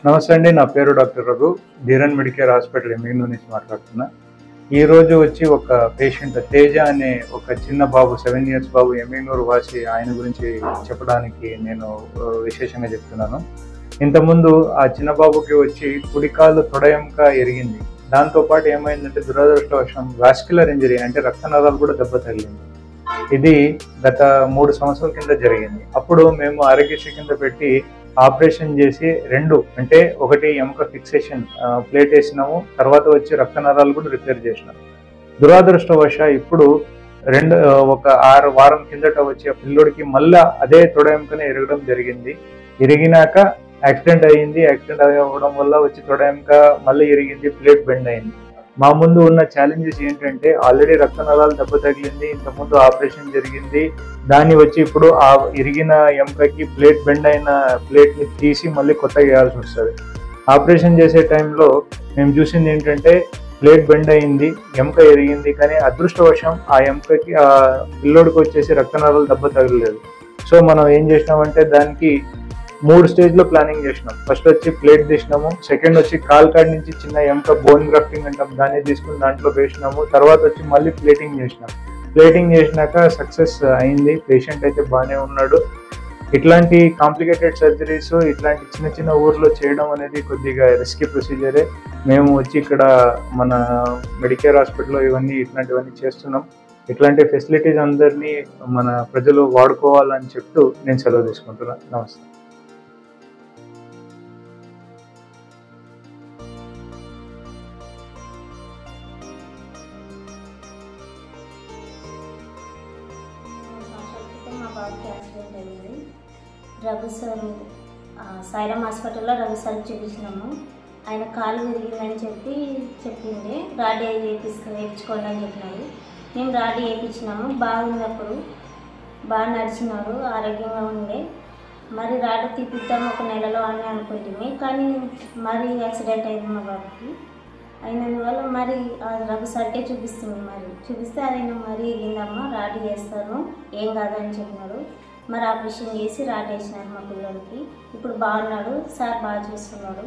నమస్తే అండి. నా పేరు doctor Raghu. Dheeran Medicare hospital Emmiganur నుంచి మాట్లాడుతున్నా. ఈరోజు వచ్చి ఒక పేషెంట్ తేజ అనే ఒక చిన్న బాబు 7 ఇయర్స్ బాబు ఎమ్మిగనూరు వాసి ఆయన గురించి చెప్పడానికి నేను విశేషంగా చెప్తున్నాను. ఇంతకుముందు ఆ చిన్న బాబుకి వచ్చి కుడికాలు తొడయంక ఎరిగింది. దాంతోపాటు ఏమైందంటే దురదృష్టవశం వాస్క్యులర్ ఇంజరీ అంటే రక్తనాళాలు కూడా దెబ్బ తగిలింది. ఇది గత 3 సంవత్సరాల కింద జరిగింది. అప్పుడు మేము ఆరోగ్యశ్రీ కింద పెట్టి ఆపరేషన్ చేసి అంటే ఒకటి ఎముక ఫిక్సేషన్ ప్లేట్ వేసినాము, తర్వాత వచ్చి రక్తనాళాలు కూడా రిపేర్ చేసినాము. దురదృష్టవశ ఇప్పుడు ఒక 6 వారం కిందట వచ్చి ఆ పిల్లోడికి మళ్ళా అదే తొడ ఎముకనే ఎరగడం జరిగింది. ఎరిగినాక యాక్సిడెంట్ అయ్యింది. యాక్సిడెంట్ అవ్వడం వల్ల వచ్చి తొడ ఎముక మళ్ళీ ఎరిగింది, ప్లేట్ బెండ్ అయింది. మా ముందు ఉన్న ఛాలెంజెస్ ఏంటంటే ఆల్రెడీ రక్తనాళాలు దెబ్బ తగిలింది, ఇంతకుముందు ఆపరేషన్ జరిగింది. దాన్ని వచ్చి ఇప్పుడు ఆ ఇరిగిన ఎముకకి ప్లేట్ బెండ్ అయిన ప్లేట్ని తీసి మళ్ళీ కొత్తగా వేయాల్సి వస్తుంది. ఆపరేషన్ చేసే టైంలో మేము చూసింది ఏంటంటే ప్లేట్ బెండ్ అయింది, ఎముక ఎరిగింది, కానీ అదృష్టవశం ఆ ఎముకకి ఆ పిల్లోడికి వచ్చేసి రక్తనాళాలు దెబ్బ తగలలేదు. సో మనం ఏం చేసినామంటే దానికి 3 స్టేజ్లో ప్లానింగ్ చేసినాం. ఫస్ట్ వచ్చి ప్లేట్ తీసినాము, సెకండ్ వచ్చి కాల్ కాడి నుంచి చిన్న ఎముక బోన్ గ్రాఫ్టింగ్ అంటాం, దాన్ని తీసుకుని దాంట్లో వేసినాము. తర్వాత వచ్చి మళ్ళీ ప్లేటింగ్ చేసినాం. ప్లేటింగ్ చేసినాక సక్సెస్ అయింది, పేషెంట్ అయితే బాగానే ఉన్నాడు. ఇట్లాంటి కాంప్లికేటెడ్ సర్జరీస్ ఇట్లాంటి చిన్న చిన్న ఊర్లో చేయడం అనేది కొద్దిగా రిస్కీ ప్రొసీజరే. మేము వచ్చి ఇక్కడ మన మెడికేర్ హాస్పిటల్లో ఇట్లాంటివన్నీ చేస్తున్నాం. ఇట్లాంటి ఫెసిలిటీస్ అందరినీ మన ప్రజలు వాడుకోవాలని చెప్తూ నేను సెలవు తీసుకుంటున్నాను. నమస్తే. మా బాబుకి యాక్సిడెంట్ అయింది. రఘు సార్ సాయిరామ్ హాస్పిటల్లో రఘు సార్కి చూపించినాము. ఆయన కాలు విరిగిందని చెప్పింది. రాడ్ వేయించుకోండి అని చెప్పినారు. మేము రాడ్ వేయించినాము. బాగుంది, అప్పుడు బాగా నడిచినాడు, ఆరోగ్యంగా ఉండే. మరి రాడ్ తీపిద్దాం ఒక నెలలో అని అనుకుంటుంది, కానీ మరి యాక్సిడెంట్ అయింది మా బాబుకి. అయినందువల్ల మరి రఘు సార్కే చూపిస్తుంది. చూపిస్తే ఆయన మరి ఏందమ్మా రాడ్ వేస్తాను, ఏం కాదని చెప్పినాడు. మరి ఆపరేషన్ చేసి రాడ్ వేసినారు మా పిల్లలకి. ఇప్పుడు బాగున్నాడు సార్, బాగా చూస్తున్నాడు.